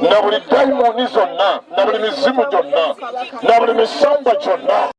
na buli dayimoni zonna na buli mizimu gyonna na buli misamba gyonna.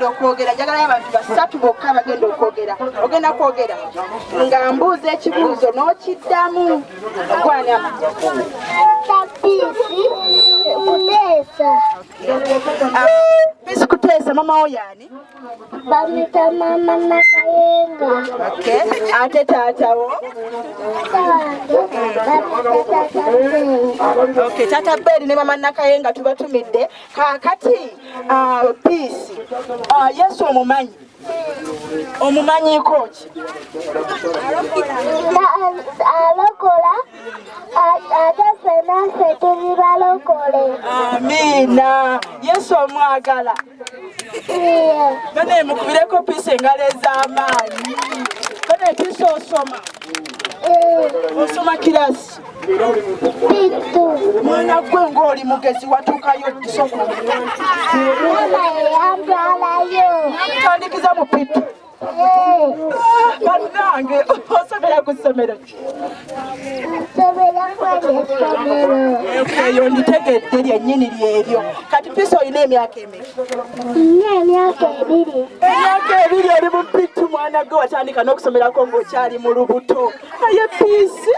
Okwogera jagala abantu basatu bokka bagenda okwogera ogenda kwogera nga mbuuza ekibuuzo n'okiddamu gwani Pisi Kuteesa mama wo yani bamita mama Nakayenga. Okay, ate taatawo Okay, tata Beri ne mama Nakayenga tubatumidde kakati Pisi Yesu omumanyiko ki? Alokola ate ffenna ffe tuli balokole. Amina. Yesu omwagala. None mukubireko Pisi engalo ez'amaanyi. None Pisi osoma? Osoma kirasi? Mwana gwe ng'oli mugezi watuukayo ddisoko. Mwana yeyambalayo. Tandikiza mu pitu. Bannange osomera ku ssomero ki? Nsomera kw'essomero. Eyo nditegedde lyennyini lyeryo. Kati Pisi olina emyaka emeka? Nina emyaka 2. Emyaka 2 oli mu pitu mwana gwe watandika n'okusomerako ng'okyali mu lubuto. Aye Pisi.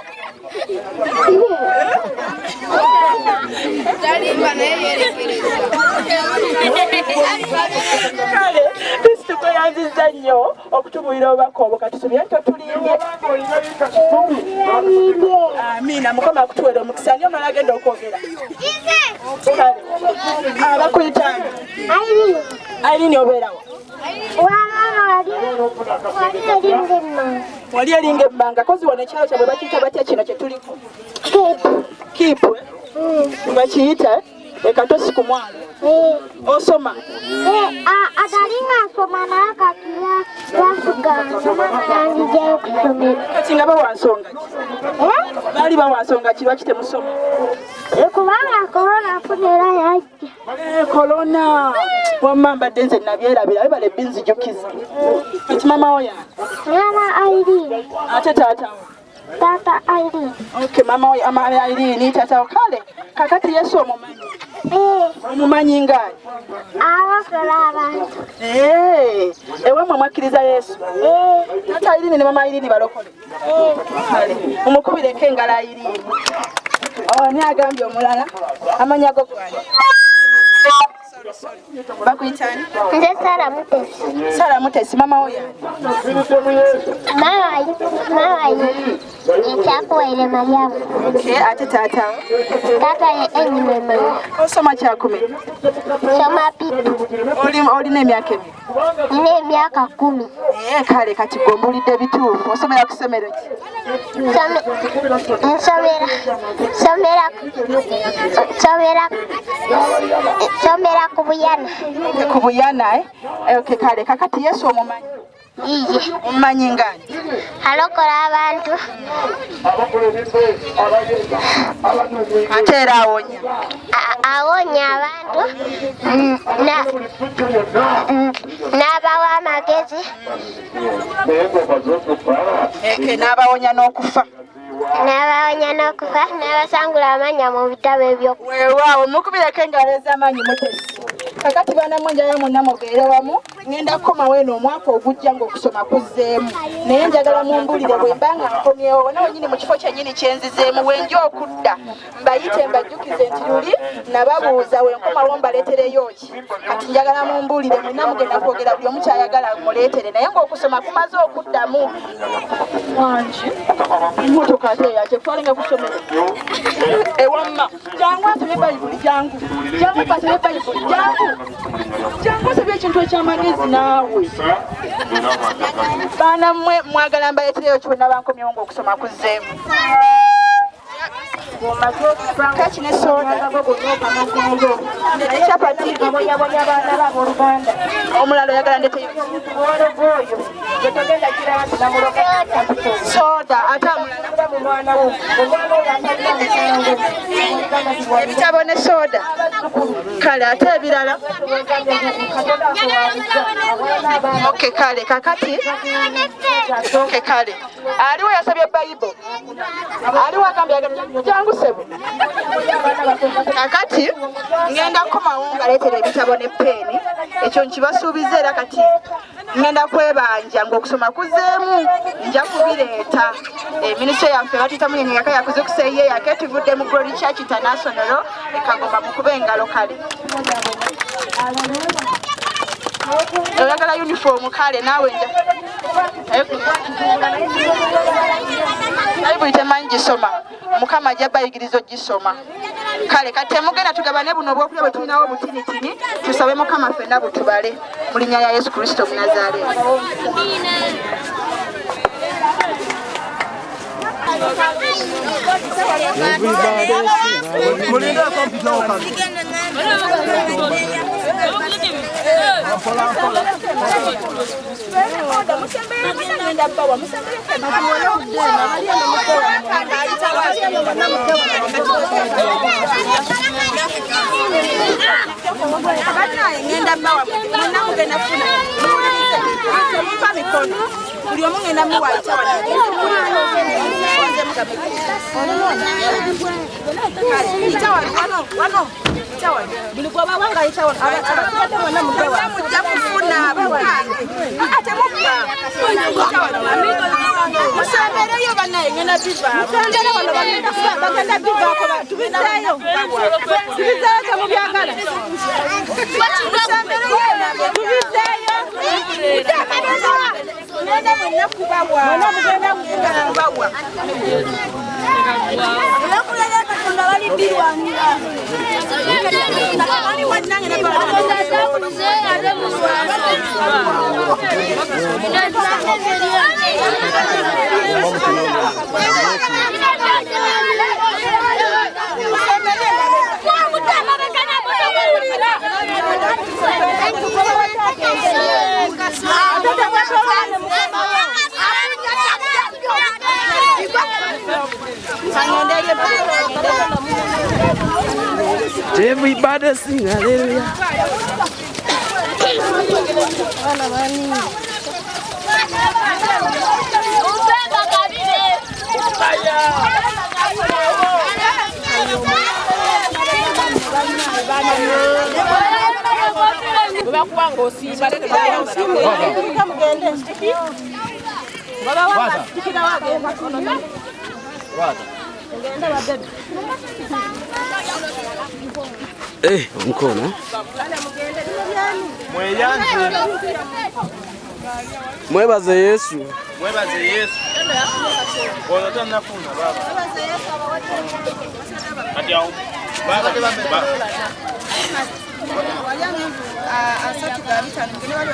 Kale Pisi tukweyanziza nnyo okutubuulira obubaka obwo katusobye nti otulimbye. Amina. Mukama akutuwere omukisa ani omala agenda okwogera? Kale bakuyita Airini obeerawo? Wali eringa ebbanga kozi wano ekyalo kyabwe bakiyita batya kino kye tuliko? Kiipu. Bakiyita ekatosi ku mwana. Osoma? Atalinga asoma naye kati yafuganga mama yanjigyeyo kusomera. Kati nga bawansonga ki? Baali bawansonga ki lwaki temusoma? Kubanga korona afunira yajja. Korona. Wamma mbadde nze nabyerabira bibale binzijukiza. Kati mama oya? Mama Airini. Ate taatawo? Tata Irene. Okay, mama we ama Irene tata kale. Kakati Yesu omumanyi. Omumanyi ngani? Abakola abantu. Ewe mwakkiriza Yesu. Tata Irene ne mama Irene balokole. Kale, umukubireko engala Irene. Ni agambye omulala. Amanya go gwani. Bakuyitani? Nze Sara Mutesi. Sara Mutesi mama oya. Mama Ekyakuwaire Mariamu. Okay, ate tata. Tata ye Enyime Mama. Osoma kyakumi. Soma pipu. Olina emyaka emeka? Nina emyaka 10. Kale kati gombulidde bituufu. Osomera ku ssomero ki? Nsomera ku Buyana. Ku Buyana Okay, kale kakati Yesu omumanyi? Iye. Omumanyi ngani? Alokola abantu. Ate era awonya? Awonya abantu. N'abawa amagezi. N'abawonya n'okufa. N'abawonya n'okufa. N'abasangula amanya mu bitabo ebyo. Weewaawo mukubireko engalo ez'amaanyi Mutesi. Kakati baana mwenjayo mwenna mubeere wamu. Ngenda kukomawo eno omwaka ogujja ng'okusoma kuzzeemu. Naye njagala mumbulire bwe mba nga nkomyewo wonna wennyini mu kifo kyennyini kye nzizeemu wenja okudda mbayite mbajjukize nti luli nababuuza wenkomawo mbaleetereyo ki. Kati njagala mumbulire mwenna mugenda kwogera buli omu kyayagala muleetere naye ng'okusoma kumaze okuddamu. Wangi emmotoka ate yate twalinga kusomera ewamma jangu asomye bayibuli jangu asomye bayibuli jangu asomye ekintu ekyamagezi naawe baana mmwe mwagala mbaleetereyo kiwena bankomyewo ng'okusoma kuzzeemu. Kaki ne soda chapati omulala oyagala ndeteyo soda ate ebitabo ne soda kale ate ebirala okay kale kakati okay kale aliwo yasabye bayibo aliwo agambye jangu sebo kakati ngenda kukomawo ngaleetera ebitabo ne peeni ekyo nkibasuubiza era kati ngenda kwebanja ng'okusoma kuzzeemu nja kubireeta minisitule yaffe batuyita munyenyaka yakuzukusa eye yake tuvudde mu Glory Church International ekagomba mukuba engalo kale oyagala uniform kale naawe nja naye buli temanyi gisoma mukama ajja bayigiriza ogisoma kale kati temugenda tugabane buno obwokulya bwe tulinawo butinitini tusabe mukama ffenna butubale mu linnya lya Yesu Kristo Omunnazaaleesi. Buli omu ngenda muwaita buli gwe bawanga ayitawo abasigadde mwonna mujja kufuna ate mukka musembereyo bannaye ngenda bivaako bagenda bivaako tubizeeyo temubyagala tubizeeyo ngenda mwenna kubawa Everybody sing hallelujah. bakuwanga osimba mkono. Mwebaze Yesu. Mwebaze Yesu. Ono tanafuna baba. Ati au. Baba ke baba. Waliame asatu gabita ngene wale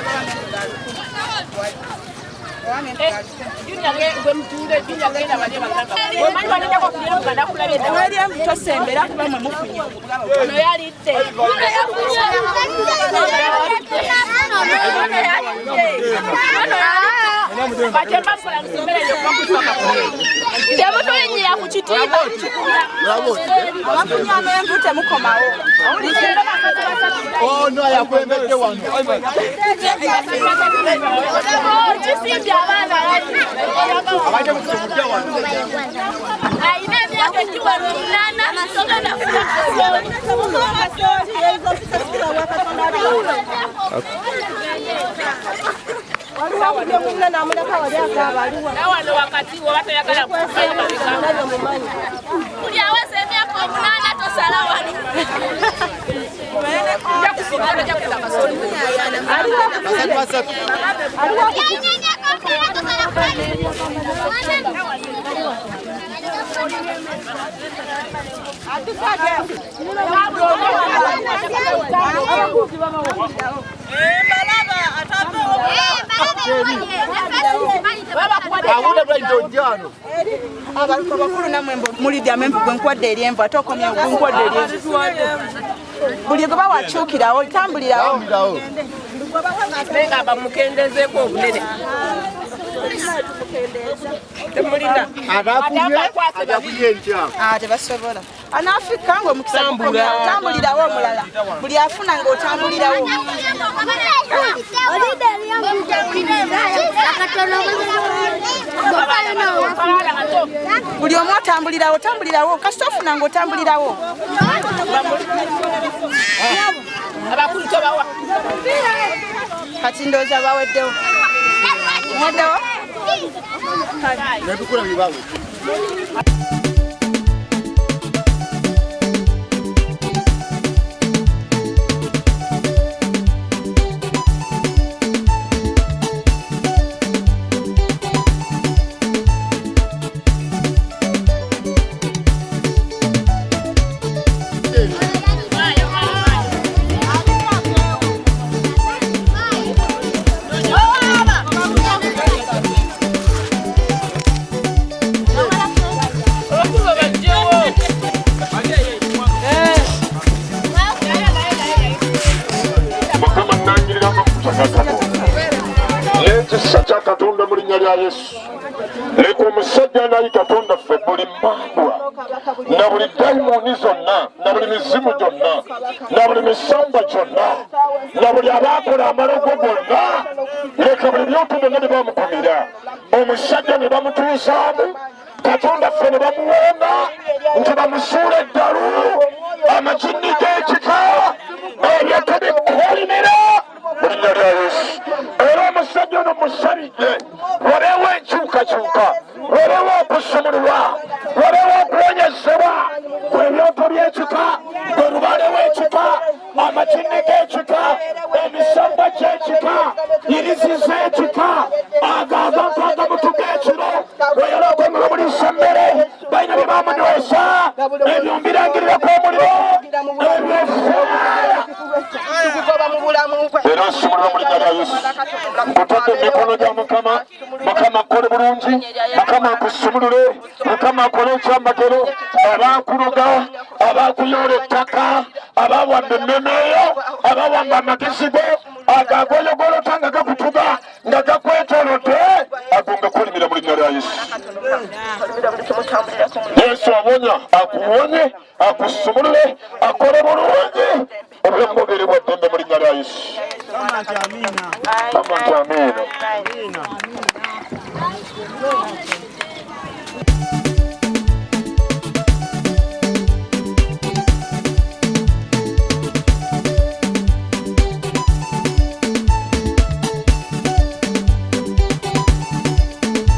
abakulu namwembo mulidya membo gwenkwadde eryemvu ate okomya gwenkwadde eryemvu buli gwe bawakyukirawo tambulirawo ngamba mukendezeeko obunene temulina Atakuye ntya. tebasobola anaafika ng'omukisa tambulirawo omulala buli afuna ng'otambulirawo buli omu otambulirawo kasita ofuna ng'otambulirawo abakulu tobawa kati ndowooza baweddewo mweddewo Nebikula bibawe. Katonda mu linnya lya Yesu leka omusajja nayi Katonda ffe buli mmangwa na buli dayimoni zonna na buli mizimu gyonna na buli misamba gyonna na buli abaakola amalogo gonna leka buli byoto byonna ne bamukumira omusajja ne bamutuusaamu Katonda ffe ne bamuwonga nti bamusuula eddalu amajini g'ekika ebyaka bikkolimira mu linnya lya Yesu era omusajja ono musabidde waleewo enkyukakyuka waleewo okusumululwa waleewo okuwonyezebwa ebyoto by'ekika bwe lubale w'ekika amajini g'ekika emisamba gy'ekika irizi z'ekika agagantu agamutu g'ekiro weyala okwemulumulisa emmere balina bye bamunywesa ebyo mbirangiriraku omuliro era nsumulula mu linnya lya Yesu nkutadde mu mikono gya Mukama. Mukama akole bulungi, Mukama akusumulule, Mukama akole ekyamagero, abaakuloga abaakuyoola ettaka abaawamba emmeme eyo abaawamba amagezi go agagoyogolota nga gakutuga nga gakwetoolodde agonga kolimira mu linnya lya Yesu. Yesu abonya akuwonye akusumulule akole bulungi obulamu